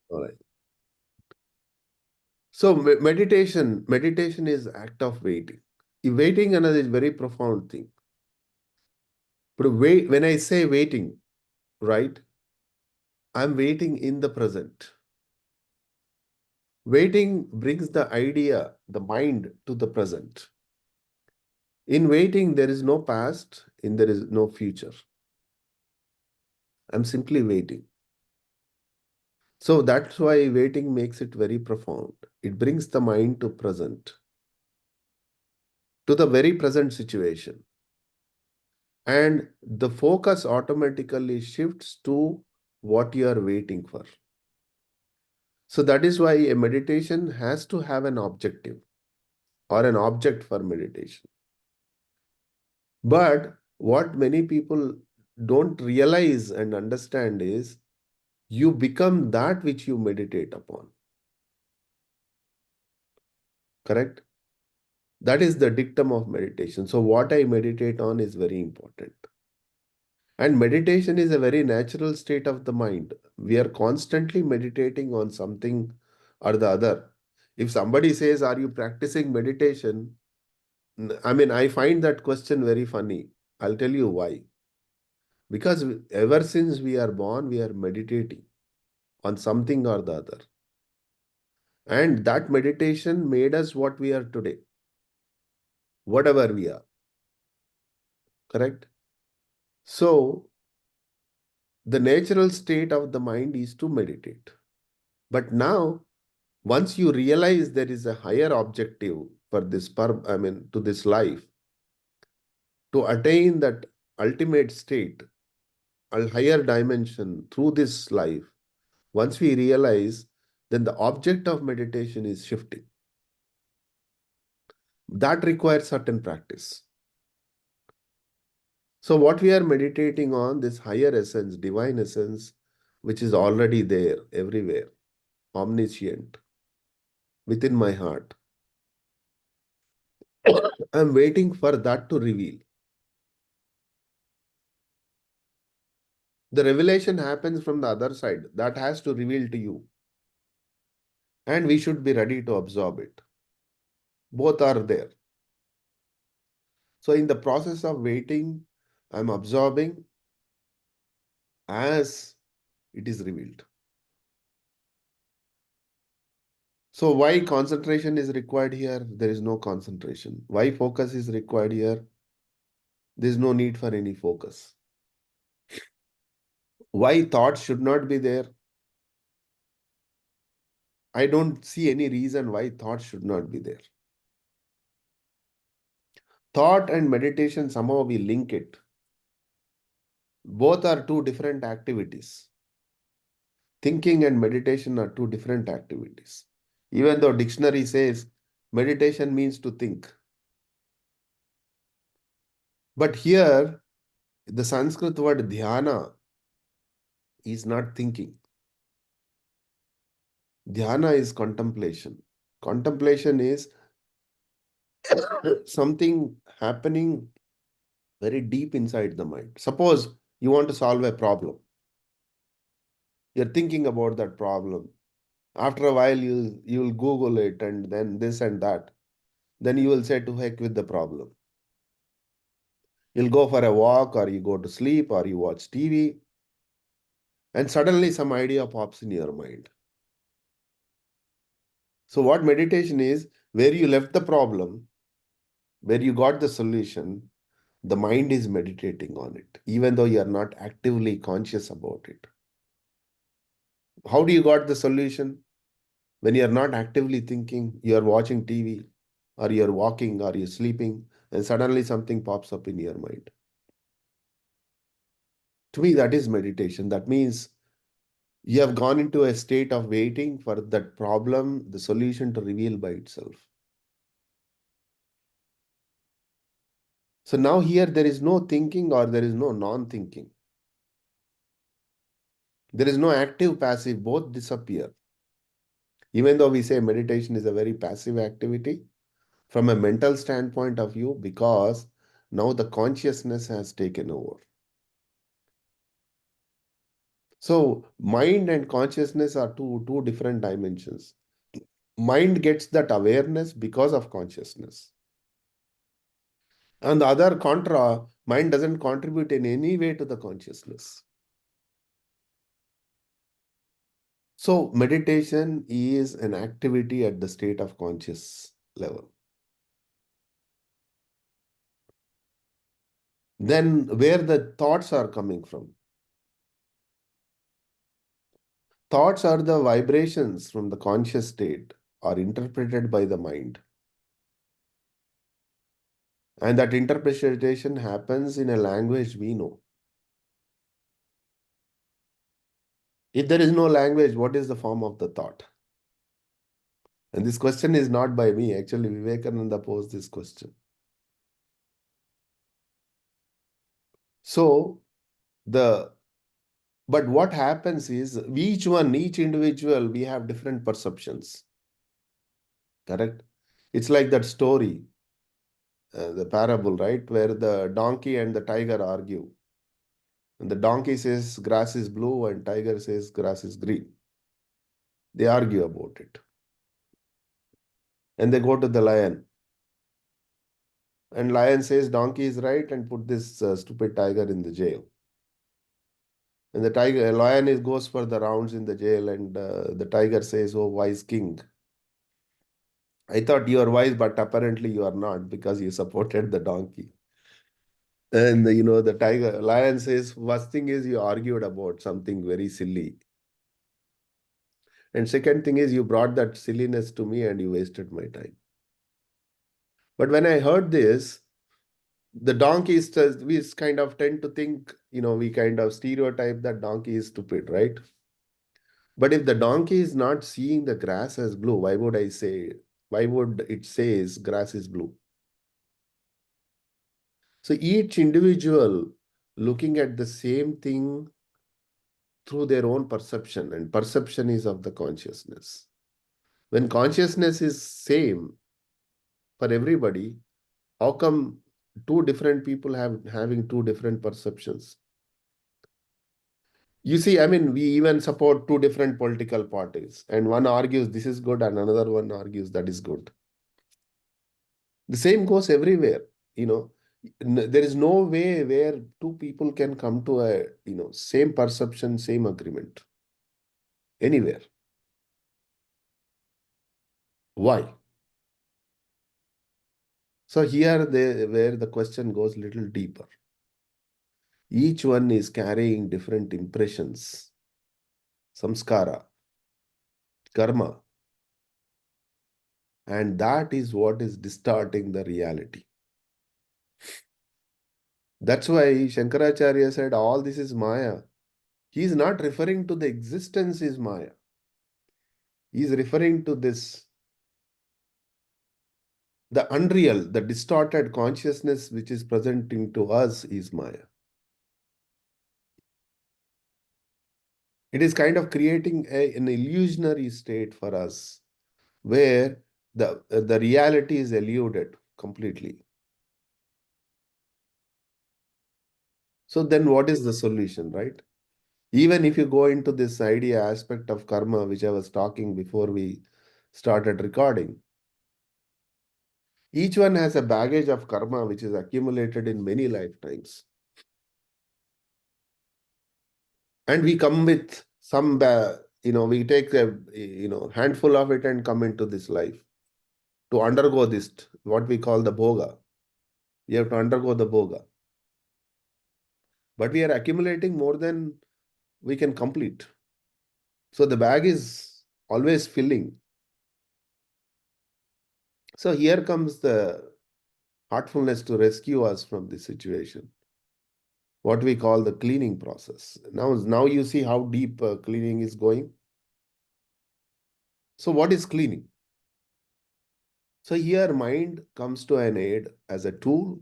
All right. So meditation is act of waiting. Waiting another is very profound thing. But wait, when I say waiting, right, I'm waiting in the present. Waiting brings the idea, the mind to the present. In waiting, there is no past, and there is no future. I'm simply waiting. So that's why waiting makes it very profound. It brings the mind to present, to the very present situation. And the focus automatically shifts to what you are waiting for. So that is why a meditation has to have an objective or an object for meditation. But what many people don't realize and understand is you become that which you meditate upon. Correct? That is the dictum of meditation. So, what I meditate on is very important. And meditation is a very natural state of the mind. We are constantly meditating on something or the other. If somebody says, are you practicing meditation? I mean, I find that question very funny. I'll tell you why. Because ever since we are born, we are meditating on something or the other. And that meditation made us what we are today, whatever we are. Correct? So, the natural state of the mind is to meditate. But now, once you realize there is a higher objective for this, to this life, to attain that ultimate state, a higher dimension through this life, once we realize, then the object of meditation is shifting. That requires certain practice. So, what we are meditating on, this higher essence, divine essence, which is already there everywhere, omniscient, within my heart. I'm waiting for that to reveal. The revelation happens from the other side. That has to reveal to you. And we should be ready to absorb it. Both are there. So, in the process of waiting, I'm absorbing as it is revealed. So, why concentration is required here? There is no concentration. Why focus is required here? There is no need for any focus. Why thoughts should not be there? I don't see any reason why thoughts should not be there. Thought and meditation, somehow we link it. Both are two different activities. Thinking and meditation are two different activities. Even though dictionary says meditation means to think. But here, the Sanskrit word dhyana is not thinking. Dhyana is contemplation. Contemplation is something happening very deep inside the mind. Suppose you want to solve a problem. You're thinking about that problem. After a while, you'll Google it and then this and that. Then you will say to heck with the problem. You'll go for a walk or you go to sleep or you watch TV and suddenly some idea pops in your mind. So what meditation is, where you left the problem, where you got the solution, the mind is meditating on it, even though you are not actively conscious about it. How do you got the solution? When you are not actively thinking, you are watching TV or you're walking or you're sleeping and suddenly something pops up in your mind. To me, that is meditation. That means you have gone into a state of waiting for that problem, the solution to reveal by itself. So now here there is no thinking or there is no non-thinking. There is no active passive, both disappear. Even though we say meditation is a very passive activity, from a mental standpoint of view, because now the consciousness has taken over. So mind and consciousness are two different dimensions. Mind gets that awareness because of consciousness. On the other contra, mind doesn't contribute in any way to the consciousness. So meditation is an activity at the state of conscious level. Then where the thoughts are coming from? Thoughts are the vibrations from the conscious state are interpreted by the mind. And that interpretation happens in a language we know. If there is no language, what is the form of the thought? And this question is not by me. Actually, Vivekananda posed this question. So the but what happens is each individual, we have different perceptions. Correct? It's like that story, the parable, right? Where the donkey and the tiger argue. And the donkey says grass is blue and tiger says grass is green. They argue about it. And they go to the lion. And lion says donkey is right and put this stupid tiger in the jail. And the lion goes for the rounds in the jail, and the tiger says, "Oh, wise king, I thought you are wise, but apparently you are not because you supported the donkey." And the lion says, "First thing is you argued about something very silly, and second thing is you brought that silliness to me and you wasted my time." But when I heard this, the donkey is we kind of tend to think, we kind of stereotype that donkey is stupid, right? But if the donkey is not seeing the grass as blue, why would it says grass is blue? So each individual looking at the same thing through their own perception, and perception is of the consciousness. When consciousness is same for everybody, how come two different people having two different perceptions? You see, I mean, we even support two different political parties, and one argues this is good, and another one argues that is good. The same goes everywhere. You know, there is no way where two people can come to a same perception, same agreement anywhere. Why? So here, where the question goes little deeper. Each one is carrying different impressions, samskara, karma, and that is what is distorting the reality. That's why Shankaracharya said all this is Maya. He is not referring to the existence is Maya. He is referring to this, the unreal, the distorted consciousness which is presenting to us is Maya. It is kind of creating an illusionary state for us where the reality is eluded completely. So then what is the solution, right? Even if you go into this idea aspect of karma, which I was talking before we started recording, each one has a baggage of karma which is accumulated in many lifetimes. And we come with some, we take a handful of it and come into this life to undergo this, what we call the bhoga. We have to undergo the bhoga. But we are accumulating more than we can complete. So the bag is always filling. So here comes the heartfulness to rescue us from this situation. What we call the cleaning process. Now you see how deep cleaning is going. So what is cleaning? So here mind comes to an aid as a tool.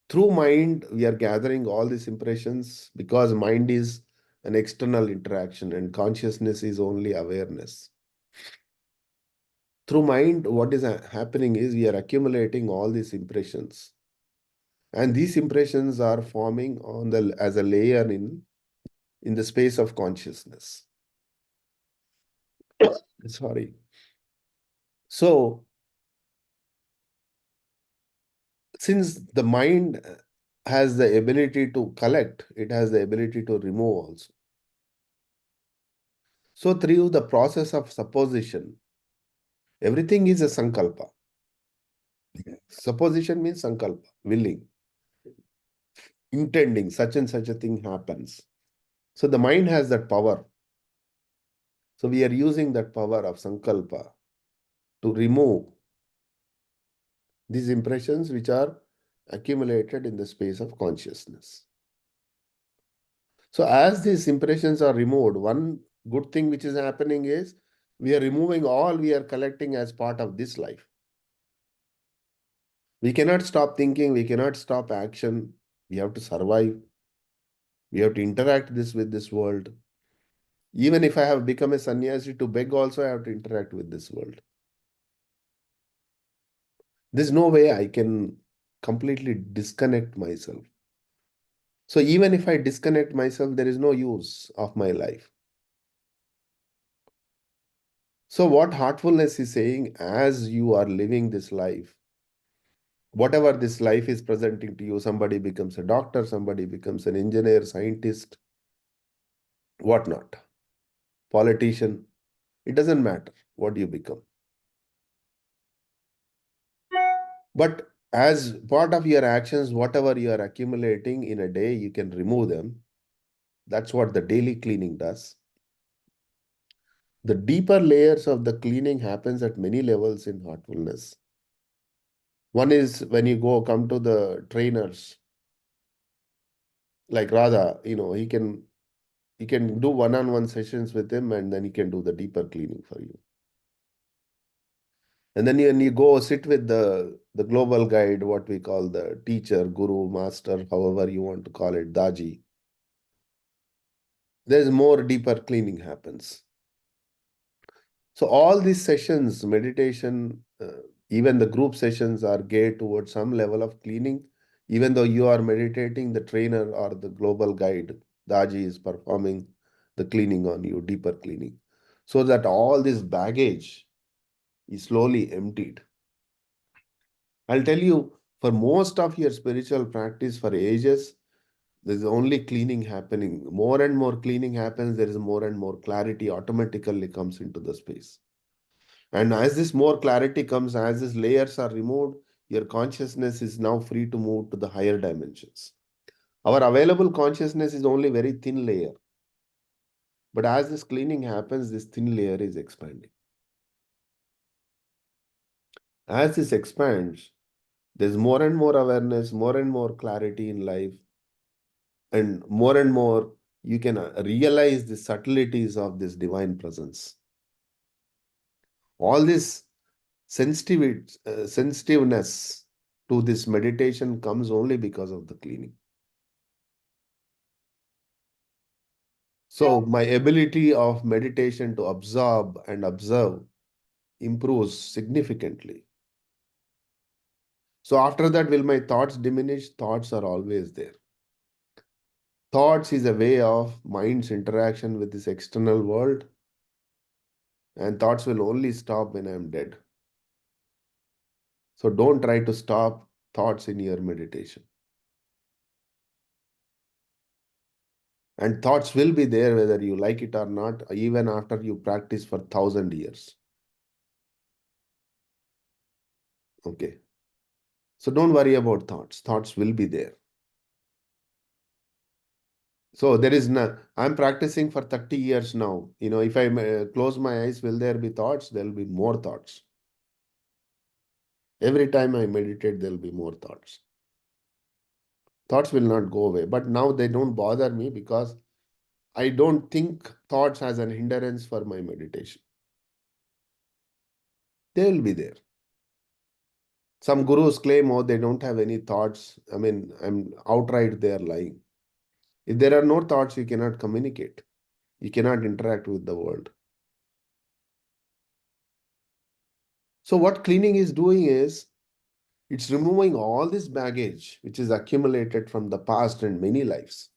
Through mind, we are gathering all these impressions because mind is an external interaction and consciousness is only awareness. Through mind, what is happening is we are accumulating all these impressions. And these impressions are forming as a layer in in the space of consciousness. Sorry. So, since the mind has the ability to collect, it has the ability to remove also. So, through the process of supposition, everything is a sankalpa. Supposition means sankalpa, willing, intending such and such a thing happens. So, the mind has that power. So, we are using that power of sankalpa to remove these impressions which are accumulated in the space of consciousness. So as these impressions are removed, one good thing which is happening is we are removing all we are collecting as part of this life. We cannot stop thinking, we cannot stop action. We have to survive. We have to interact this with this world. Even if I have become a sannyasi to beg also, I have to interact with this world. There's no way I can completely disconnect myself. So even if I disconnect myself, there is no use of my life. So what heartfulness is saying, as you are living this life, whatever this life is presenting to you, somebody becomes a doctor, somebody becomes an engineer, scientist, whatnot, politician, it doesn't matter what you become. But as part of your actions, whatever you are accumulating in a day, you can remove them. That's what the daily cleaning does. The deeper layers of the cleaning happens at many levels in heartfulness. One is when you come to the trainers, like Radha, he can do one-on-one sessions with him, and then he can do the deeper cleaning for you. And then when you go sit with the global guide, what we call the teacher, guru, master, however you want to call it, Daji, there's more deeper cleaning happens. So all these sessions, meditation, even the group sessions are geared towards some level of cleaning. Even though you are meditating, the trainer or the global guide, Daji, is performing the cleaning on you, deeper cleaning, so that all this baggage is slowly emptied. I'll tell you, for most of your spiritual practice for ages, there's only cleaning happening. More and more cleaning happens, there is more and more clarity automatically comes into the space. And as this more clarity comes, as these layers are removed, your consciousness is now free to move to the higher dimensions. Our available consciousness is only very thin layer. But as this cleaning happens, this thin layer is expanding. As this expands, there's more and more awareness, more and more clarity in life, and more you can realize the subtleties of this divine presence. All this sensitiveness to this meditation comes only because of the cleaning. So my ability of meditation to absorb and observe improves significantly. So after that, will my thoughts diminish? Thoughts are always there. Thoughts is a way of mind's interaction with this external world, and thoughts will only stop when I am dead. So don't try to stop thoughts in your meditation. And thoughts will be there whether you like it or not, even after you practice for 1,000 years. Okay. So don't worry about thoughts. Thoughts will be there. So there is no, I'm practicing for 30 years now. If I close my eyes, will there be thoughts? There will be more thoughts. Every time I meditate, there will be more thoughts. Thoughts will not go away. But now they don't bother me because I don't think thoughts as an hindrance for my meditation. They will be there. Some gurus claim, oh, they don't have any thoughts. I mean, I'm outright they are lying. If there are no thoughts, you cannot communicate. You cannot interact with the world. So what cleaning is doing is, it's removing all this baggage which is accumulated from the past and many lives.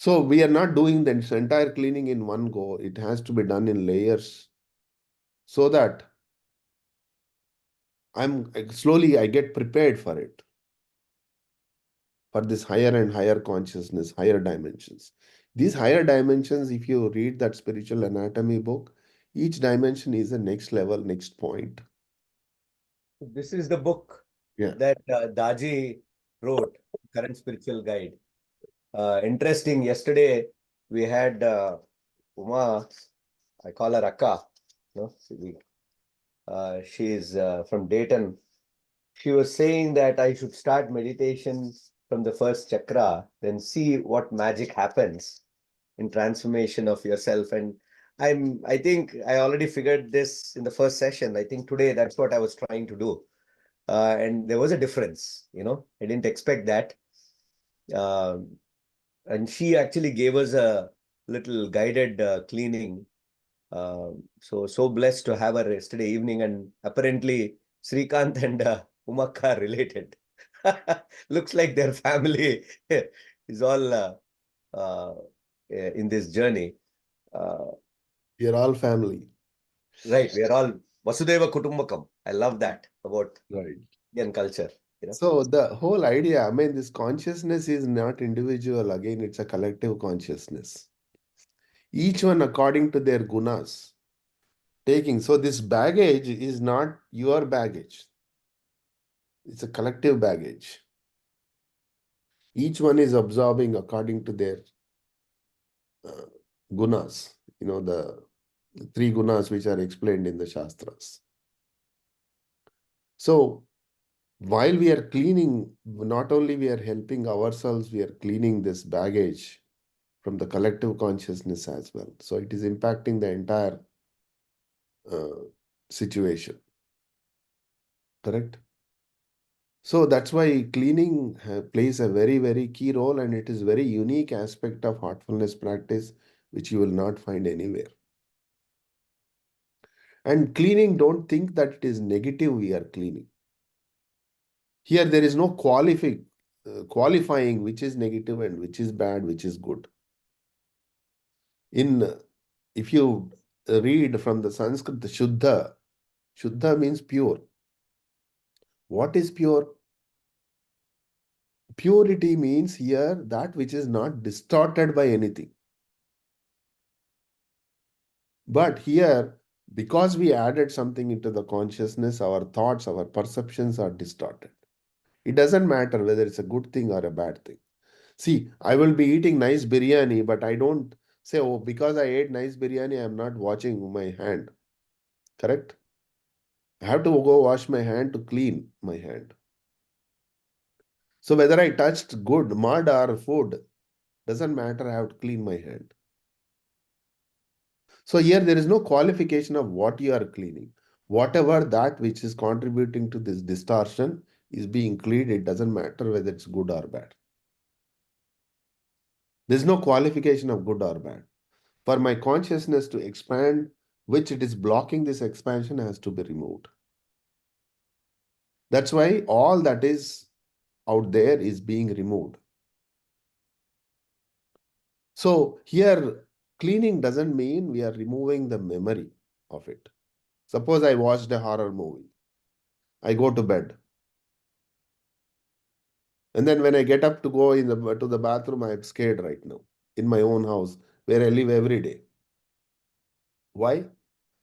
So we are not doing the entire cleaning in one go. It has to be done in layers so that I get prepared for it, for this higher and higher consciousness, higher dimensions. These higher dimensions, if you read that spiritual anatomy book, each dimension is a next level, next point. This is the book Yeah. that Daji wrote, Current Spiritual Guide. Interesting. Yesterday we had Uma. I call her Akka. No, she's from Dayton. She was saying that I should start meditation from the first chakra, then see what magic happens in transformation of yourself. And I think I already figured this in the first session. I think today that's what I was trying to do. And there was a difference, I didn't expect that. Um and she actually gave us a little guided cleaning. So blessed to have her yesterday evening, and apparently Srikanth and Umakka are related. Looks like their family is all uh, in this journey. Uh, We are all family. right, we are all Vasudeva Kutumbakam. I love that about Right. Indian culture. So the whole idea, I mean, this consciousness is not individual. Again, it's a collective consciousness. Each one according to their gunas. Taking. So this baggage is not your baggage. It's a collective baggage. Each one is absorbing according to their uh, gunas. The three gunas which are explained in the Shastras. So while we are cleaning, not only we are helping ourselves, we are cleaning this baggage from the collective consciousness as well. So it is impacting the entire situation. Correct? So that's why cleaning plays a very, very key role, and it is very unique aspect of heartfulness practice, which you will not find anywhere. And cleaning, don't think that it is negative we are cleaning. Here there is no qualifying which is negative and which is bad, which is good. If you read from the Sanskrit, Shuddha means pure. What is pure? Purity means here that which is not distorted by anything. But here, because we added something into the consciousness, our thoughts, our perceptions are distorted. It doesn't matter whether it's a good thing or a bad thing. See, I will be eating nice biryani, but I don't say, oh, because I ate nice biryani, I'm not washing my hand. Correct? I have to go wash my hand to clean my hand. So whether I touched good mud or food, doesn't matter, I have to clean my hand. So here there is no qualification of what you are cleaning. Whatever that which is contributing to this distortion is being cleaned, it doesn't matter whether it's good or bad. There's no qualification of good or bad. For my consciousness to expand, which it is blocking this expansion has to be removed. That's why all that is out there is being removed. So here, cleaning doesn't mean we are removing the memory of it. Suppose I watched a horror movie. I go to bed. And then when I get up to go to the bathroom, I'm scared right now in my own house where I live every day. Why?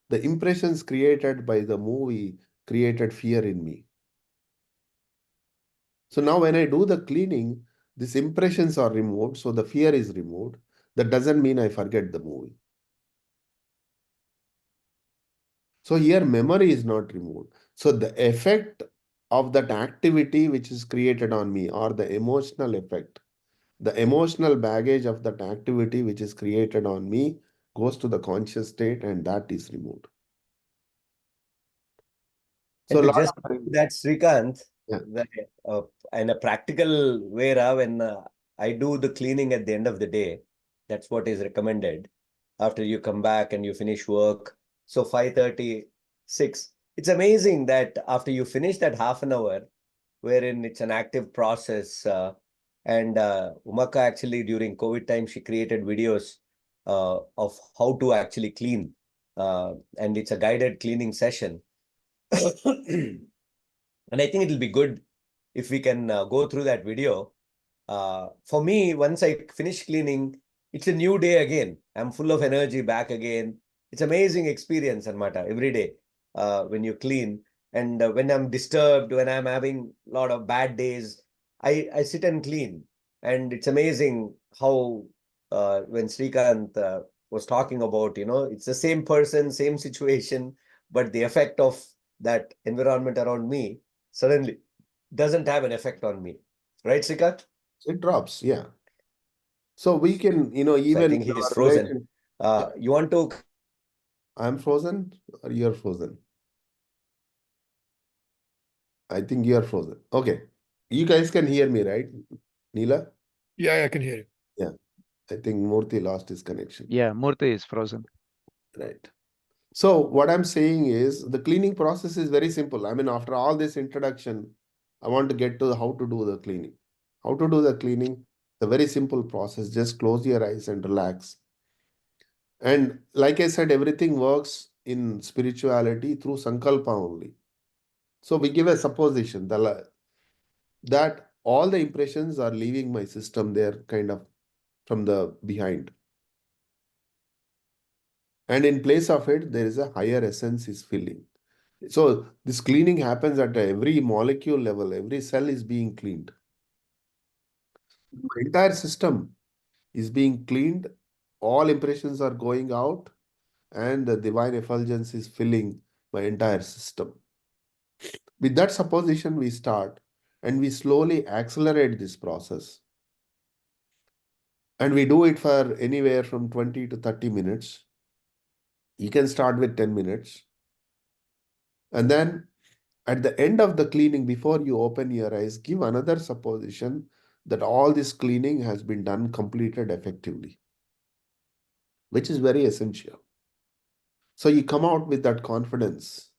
The impressions created by the movie created fear in me. So now when I do the cleaning, these impressions are removed, so the fear is removed. That doesn't mean I forget the movie. So here memory is not removed. So the effect of that activity which is created on me, or the emotional effect, the emotional baggage of that activity which is created on me goes to the conscious state, and that is removed. So And a to lot just of that, Srikanth, yeah. that, in a practical way, when I do the cleaning at the end of the day, that's what is recommended. After you come back and you finish work, so 5:30, 6. It's amazing that after you finish that half an hour, wherein it's an active process, And Umaka actually during COVID time, she created videos of how to actually clean. And it's a guided cleaning session. And I think it'll be good if we can go through that video. For me, once I finish cleaning, it's a new day again. I'm full of energy back again. It's amazing experience, Anmata, every day when you clean. And when I'm disturbed, when I'm having a lot of bad days, I sit and clean. And it's amazing how when Srikanth was talking about, it's the same person, same situation, but the effect of that environment around me suddenly doesn't have an effect on me. Right, Srikanth? It drops, yeah. So we can, So I even think in he is our frozen. relation. Yeah, You want to I'm frozen or you're frozen? I think you're frozen. Okay. You guys can hear me, right? Neela? Yeah, I can hear you. Yeah. I think Murthy lost his connection. Yeah, Murthy is frozen. Right. So what I'm saying is the cleaning process is very simple. I mean, after all this introduction, I want to get to how to do the cleaning. How to do the cleaning? The very simple process. Just close your eyes and relax. And like I said, everything works in spirituality through sankalpa only. So we give a supposition that all the impressions are leaving my system there kind of from the behind. And in place of it, there is a higher essence is filling. So this cleaning happens at every molecule level, every cell is being cleaned. My entire system is being cleaned, all impressions are going out, and the divine effulgence is filling my entire system. With that supposition, we start and we slowly accelerate this process. And we do it for anywhere from 20 to 30 minutes. You can start with 10 minutes. And then at the end of the cleaning, before you open your eyes, give another supposition that all this cleaning has been done, completed effectively, which is very essential. So you come out with that confidence.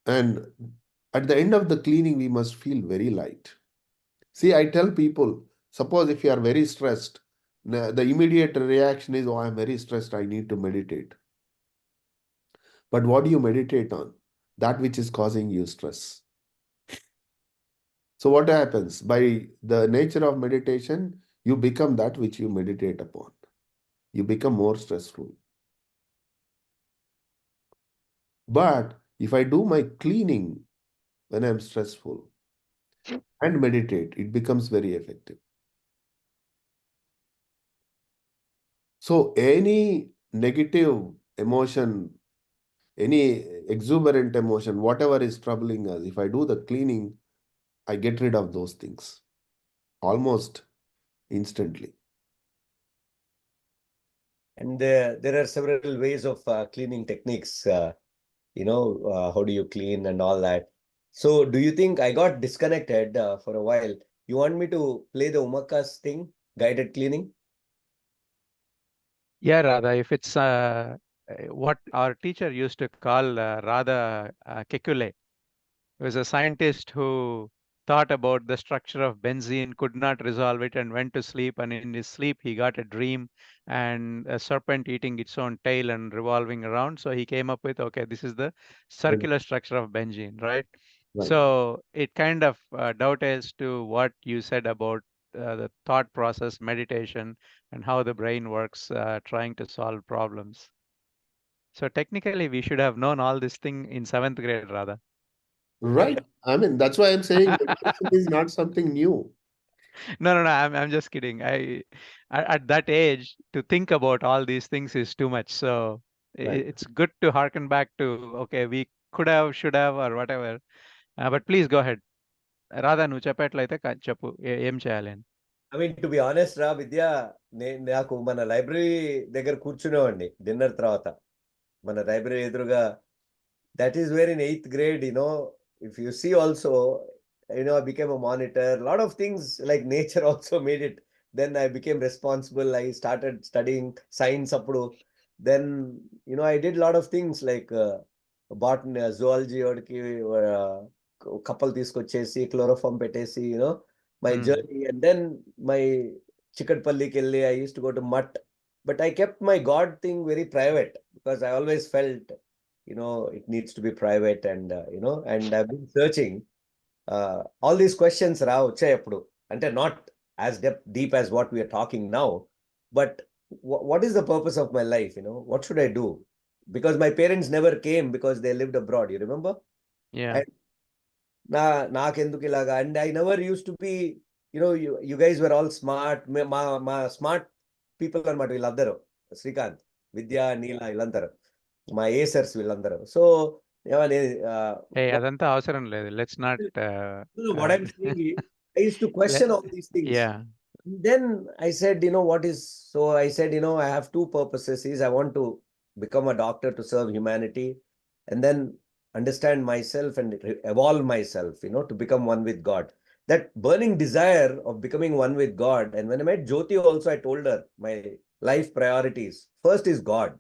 And at the end of the cleaning, we must feel very light. See, I tell people, suppose if you are very stressed, the immediate reaction is, oh, I'm very stressed, I need to meditate. But what do you meditate on? That which is causing you stress. So what happens? By the nature of meditation, you become that which you meditate upon. You become more stressful. But if I do my cleaning when I'm stressful and meditate, it becomes very effective. So any negative emotion, any exuberant emotion, whatever is troubling us, if I do the cleaning, I get rid of those things almost instantly. and there are several ways of cleaning techniques. How do you clean and all that. So do you think I got disconnected for a while? You want me to play the Umaka's thing, guided cleaning? Yeah, Radha, if it's what our teacher used to call Radha Kekule, was a scientist who thought about the structure of benzene, could not resolve it, and went to sleep. And in his sleep, he got a dream and a serpent eating its own tail and revolving around. So he came up with, okay, this is the Right. circular structure of benzene, right? Right. So it kind of dovetails to what you said about the thought process, meditation, and how the brain works trying to solve problems. So technically, we should have known all this thing in seventh grade, rather. Right. I mean, that's why I'm saying meditation is not something new. No. I'm just kidding. At that age, to think about all these things is too much. So Right. it's good to harken back to, okay, we could have, should have, or whatever. But please go ahead. Radha నువ్వు చెప్పేట్లయితే చెప్పు ఏం చేయాలి అని. I mean, to be honest, విద్య నాకు మన library దగ్గర కూర్చునేవాడిని dinner తర్వాత. మన లైబ్రరీ ఎదురుగా, that is where in 8th grade, if you see also, I became a monitor. A lot of things like nature also made it. Then I became responsible. I started studying science appudu. Then, I did a lot of things like botany, zoology, or couple తీసుకొచ్చేసి chloroform పెట్టేసి, my journey. And then my Chikatpalli Kelli, I used to go to Mutt. But I kept my God thing very private because I always felt, it needs to be private. And, and I've been searching all these questions ra వచ్చాయి అప్పుడు అంటే not as deep as what we are talking now, but what is the purpose of my life? What should I do? Because my parents never came because they lived abroad, you remember? Yeah. And నాకెందుకు ఇలాగా, and I never used to be, you guys were all smart, మా smart people అనమాట వీళ్ళందరూ, శ్రీకాంత్, విద్య, నీల, వీళ్ళందరూ మా ఏసర్స్ వీళ్ళందరూ. So ఏమని Hey, అదంతా అవసరం లేదు. Let's not. what I'm saying is, I used to question all these things. Yeah. Then I said, what is, so I said, I have two purposes. Is I want to become a doctor to serve humanity, and then understand myself and evolve myself, to become one with God. That burning desire of becoming one with God. And when I met Jyoti also, I told her my life priorities. First is God.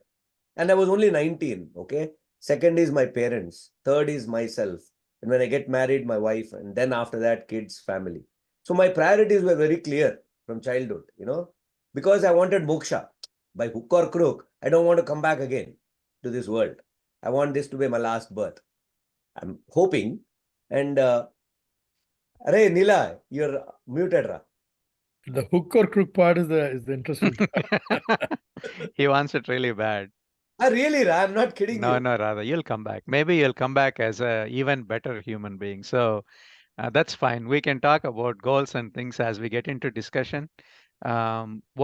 And I was only 19, okay? Second is my parents. Third is myself. And when I get married, my wife. And then after that, kids, family. So my priorities were very clear from childhood, because I wanted moksha. By hook or crook, I don't want to come back again to this world. I want this to be my last birth. I'm hoping. And, Arey, Nila, you're muted, Ra. The hook or crook part is the interesting part. He wants it really bad. Really, Ra, I'm not kidding No, you. no, rather, you'll come back. Maybe you'll come back as a even better human being. So that's fine. We can talk about goals and things as we get into discussion.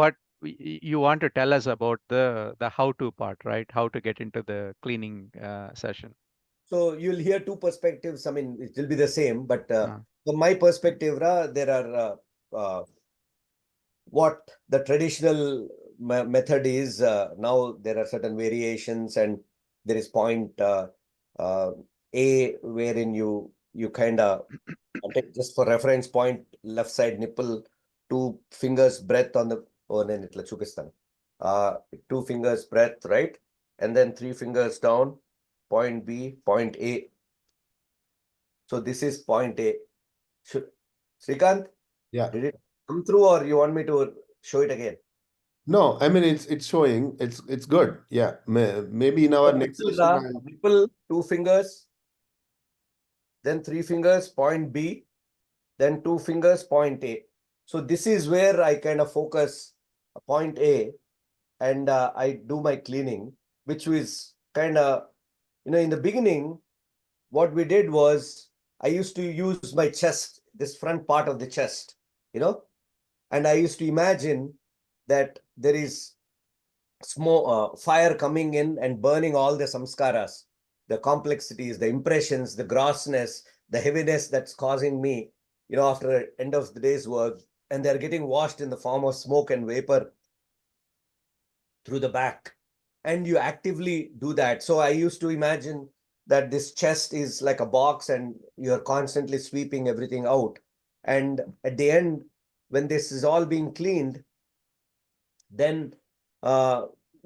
What you want to tell us about the how-to part, right? How to get into the cleaning session. So you'll hear two perspectives. I mean, it will be the same, but Uh, from my perspective, Ra, there are what the traditional method is. Now there are certain variations, and there is point A, wherein you kind of take, just for reference point, left side nipple, 2 fingers breadth on the, నేను ఇట్లా చూపిస్తాను, 2 fingers breadth, right? And then 3 fingers down, point B, point A. So this is point A. Srikanth, Yeah. did it come through, or you want me to show it again? No, I mean it's showing. It's good. Yeah. Maybe in our next session. Nipple, 2 fingers, then 3 fingers, point B, then 2 fingers, point A. So this is where I kind of focus point A, and I do my cleaning, which was kind of, in the beginning, what we did was I used to use my chest, this front part of the chest, and I used to imagine that there is smoke, fire coming in and burning all the samskaras, the complexities, the impressions, the grossness, the heaviness that's causing me, after the end of the day's work, and they're getting washed in the form of smoke and vapor through the back. And you actively do that. So I used to imagine that this chest is like a box and you're constantly sweeping everything out. And at the end, when this is all being cleaned, then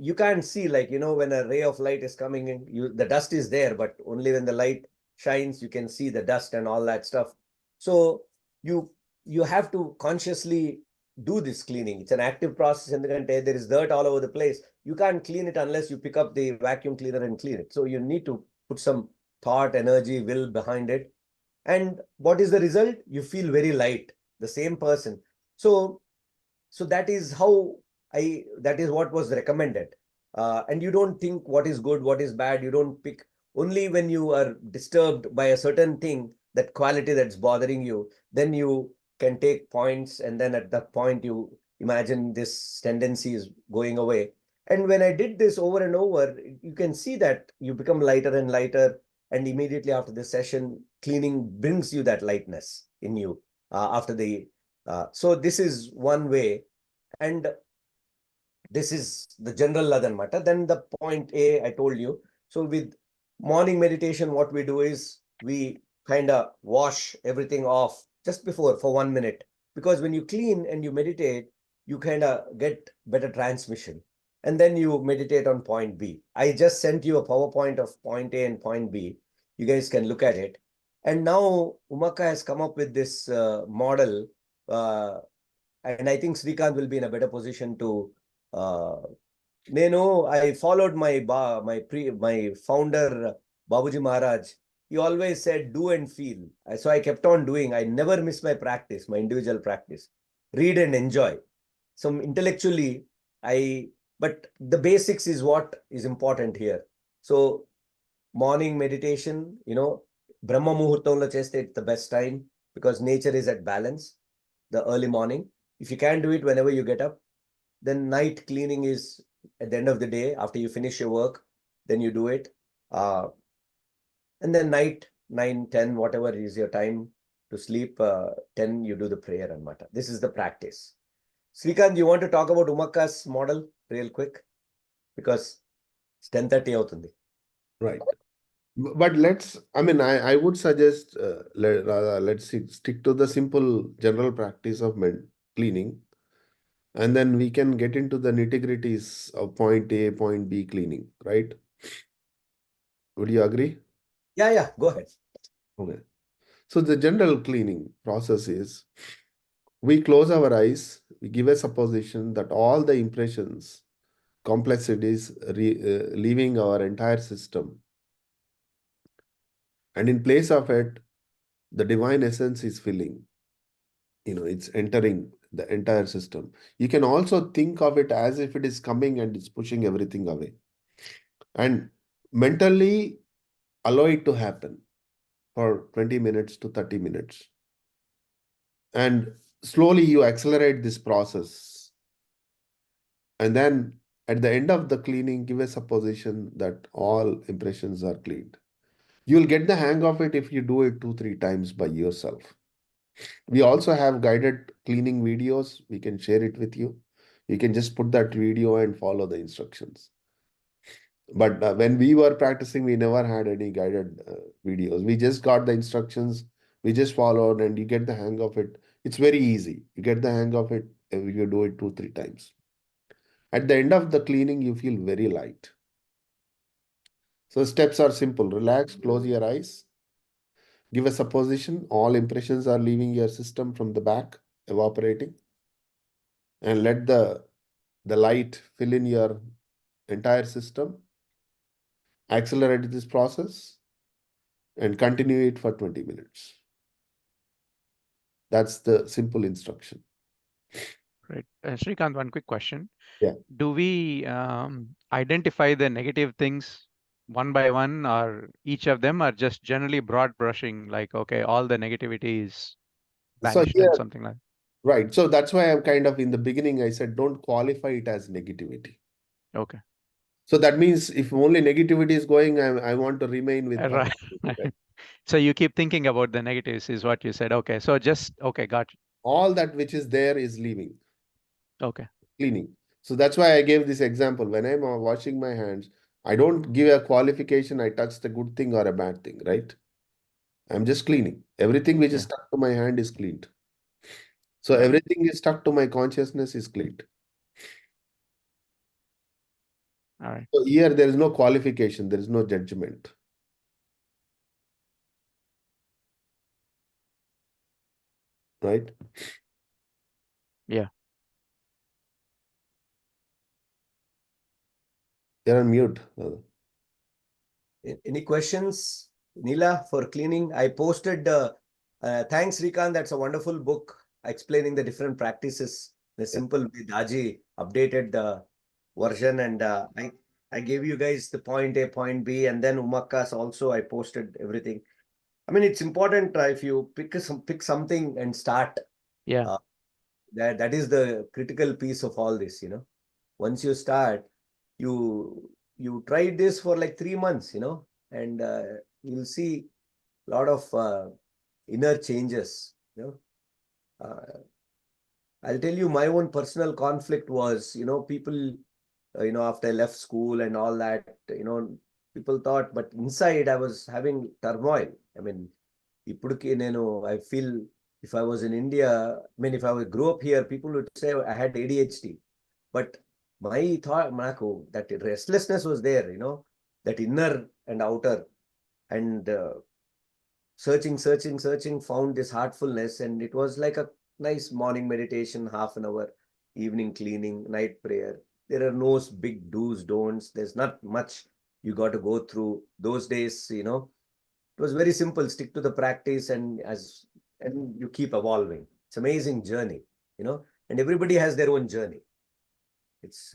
you can't see, like, when a ray of light is coming in, the dust is there, but only when the light shines, you can see the dust and all that stuff. So you have to consciously do this cleaning. It's an active process, and there is dirt all over the place. You can't clean it unless you pick up the vacuum cleaner and clean it. So you need to put some thought, energy, will behind it. And what is the result? You feel very light, the same person. So that is how that is what was recommended. And you don't think what is good, what is bad. You don't pick. Only when you are disturbed by a certain thing, that quality that's bothering you, then you can take points, and then at that point you imagine this tendency is going away. And when I did this over and over, you can see that you become lighter and lighter, and immediately after the session, cleaning brings you that lightness in you after the so this is one way. And this is the general Ladan matter. Then the point A, I told you. So with morning meditation, what we do is we kind of wash everything off just before for 1 minute. Because when you clean and you meditate, you kind of get better transmission. And then you meditate on point B. I just sent you a PowerPoint of point A and point B. You guys can look at it. And now Umaka has come up with this model and I think Srikanth will be in a better position to. I followed my founder Babuji Maharaj. He always said, "Do and feel." So I kept on doing. I never miss my practice, my individual practice. Read and enjoy. So intellectually, but the basics is what is important here. So morning meditation, Brahma Muhurtamlo cheste, it's the best time because nature is at balance, the early morning. If you can't do it whenever you get up, then night cleaning is at the end of the day, after you finish your work, then you do it. And then night, 9, 10, whatever is your time to sleep, 10, you do the prayer and mata. This is the practice. Srikanth, you want to talk about Umaka's model real quick? Because it's 10:30 avutundi. Right. But I would suggest let's stick to the simple general practice of cleaning, and then we can get into the nitty-gritties of point A, point B cleaning, right? Would you agree? Yeah, go ahead. Okay. So the general cleaning process is we close our eyes, we give a supposition that all the impressions, complexities leaving our entire system. And in place of it, the divine essence is filling. It's entering the entire system. You can also think of it as if it is coming and it's pushing everything away. And mentally allow it to happen for 20 minutes to 30 minutes. And slowly you accelerate this process. And then at the end of the cleaning, give a supposition that all impressions are cleaned. You'll get the hang of it if you do it 2-3 times by yourself. We also have guided cleaning videos. We can share it with you. You can just put that video and follow the instructions. But when we were practicing, we never had any guided videos. We just got the instructions. We just followed and you get the hang of it. It's very easy. You get the hang of it if you do it 2-3 times. At the end of the cleaning, you feel very light. So steps are simple. Relax, close your eyes. Give a supposition. All impressions are leaving your system from the back, evaporating. And let the light fill in your entire system. Accelerate this process and continue it for 20 minutes. That's the simple instruction. Right. Srikanth, one quick question. Yeah. Do we identify the negative things one by one, or each of them are just generally broad brushing, like, okay, all the negativity is So banished here, and something like right. So that's why I'm kind of in the beginning, I said, don't qualify it as negativity. Okay. So that means if only negativity is going, I want to remain with Right. positivity, right? So you keep thinking about the negatives is what you said. Okay. So okay, got you. All that which is there is leaving, Okay. cleaning. So that's why I gave this example. When I'm washing my hands, I don't give a qualification, I touched a good thing or a bad thing, right? I'm just cleaning. Everything which is Yeah. stuck to my hand is cleaned. So Got it. everything is stuck to my consciousness is cleaned. All right. So here there is no qualification, there is no judgment. Right? Yeah. You're on mute. Any questions, Neela, for cleaning? I posted, thanks, Srikanth. That's a wonderful book explaining the different practices. The simple way Daji updated the version, and I gave you guys the point A, point B, and then Umaka's also. I posted everything. I mean, it's important if you pick something and start. Yeah. That is the critical piece of all this. Once you start, you try this for like 3 months, and you'll see a lot of inner changes. I'll tell you my own personal conflict was, people, after I left school and all that, people thought, but inside I was having turmoil. I mean, I feel if I was in India, if I grew up here, people would say I had ADHD. But my thought, Marco, that restlessness was there, that inner and outer, and searching, found this heartfulness, and it was like nice morning meditation, half an hour, evening cleaning, night prayer. There are no big do's, don'ts. There's not much you got to go through. Those days, it was very simple. Stick to the practice and you keep evolving. It's amazing journey, and everybody has their own journey. It's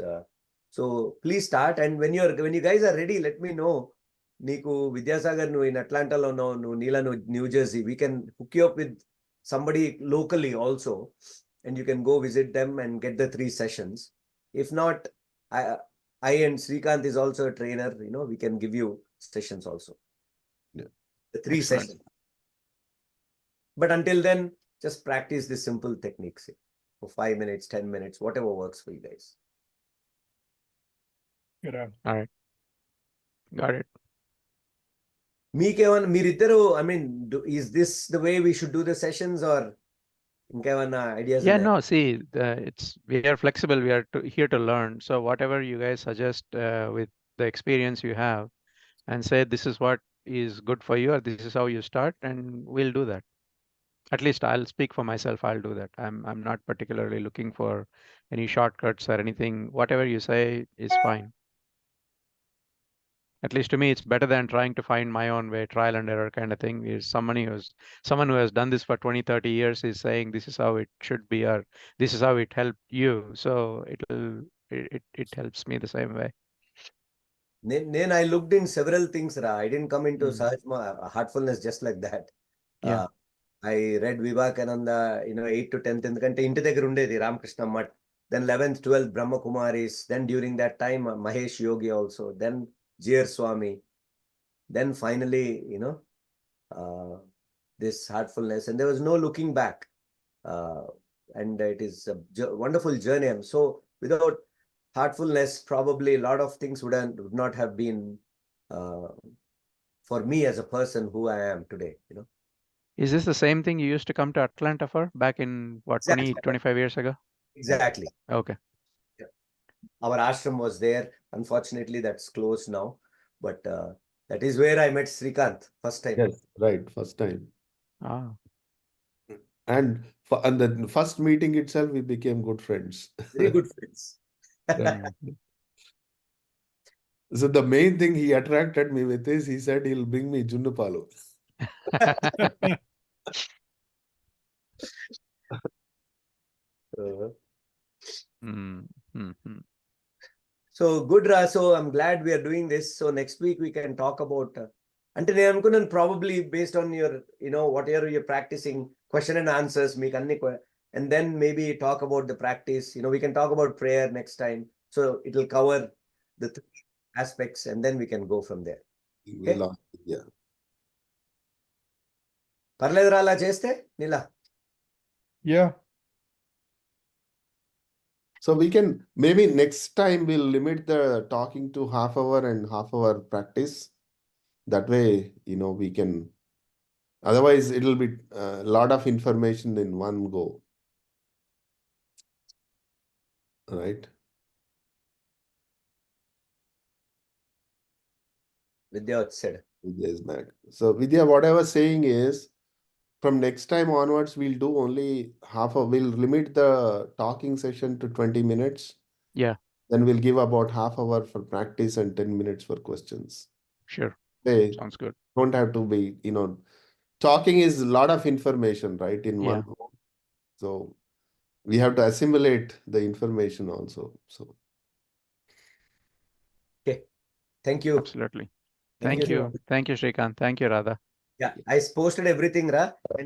so please start. And when you guys are ready, let me know. Niku Vidyasagar, nu in Atlanta, nu Neela, New Jersey. We can hook you up with somebody locally also, and you can go visit them and get the 3 sessions. If not, I and Srikanth is also a trainer. We can give you sessions also. Yeah. The 3 Excellent. sessions. But until then, just practice the simple techniques for 5 minutes, 10 minutes, whatever works for you guys. Yeah. All right. Got it. మీరిద్దరు is this the way we should do the sessions or ఇంకేమన్నా ideas Yeah, ఉన్నాయా? no, see, we are flexible. We are here to learn. So whatever you guys suggest with the experience you have, and say this is what is good for you, or this is how you start, and we'll do that. At least I'll speak for myself. I'll do that. I'm not particularly looking for any shortcuts or anything. Whatever you say is fine. At least to me, it's better than trying to find my own way, trial and error kind of thing. Is someone who has done this for 20, 30 years is saying this is how it should be, or this is how it helped you. So it helps me the same way. I looked in several things, Ra. I didn't come into heartfulness just like that. Yeah. I read Vivekananda, 8 to 10th, ఎందుకంటే ఇంటి దగ్గర ఉండేది Ramakrishna Mutt. Then 11th, 12th, Brahma Kumaris. Then during that time, Mahesh Yogi also. Then Jir Swami. Then finally, this heartfulness. And there was no looking back. And it is a wonderful journey. So without heartfulness, probably a lot of things would not have been for me as a person who I am today. Is this the same thing you used to come to Atlanta for back in what, 20, Exactly. 25 years ago? Exactly. Okay. Our ashram was there. Unfortunately, that's closed now. But that is where I met Srikanth first time. Yes, right, first time. Ah. And the first meeting itself, we became good friends. Very good friends. So the main thing he attracted me with is he said he'll bring me Junnupalu. So good, Ra. So I'm glad we are doing this. So next week we can talk about. అంటే నేను అనుకున్నాను probably based on your, whatever you're practicing, question and answers, and then maybe talk about the practice. We can talk about prayer next time. So it'll cover the 3 aspects and then we can go from there. Okay? Yeah. పర్లేదురా అలా చేస్తే నీలా? Yeah. So we can, maybe next time we'll limit the talking to half hour and half hour practice. That way, we can, otherwise it'll be a lot of information in one go. Right? Vidya said. Vidya is back. So Vidya, what I was saying is, from next time onwards, we'll do only we'll limit the talking session to 20 minutes. Yeah. Then we'll give about half hour for practice and 10 minutes for questions. Sure. Sounds good. Don't have to be, talking is a lot of information, right? In one go. So we have to assimilate the information also. So. Okay. Thank you. Absolutely. Thank Thank you. Thank you, Srikanth. Thank you, Radha. Yeah, I posted everything, Ra. And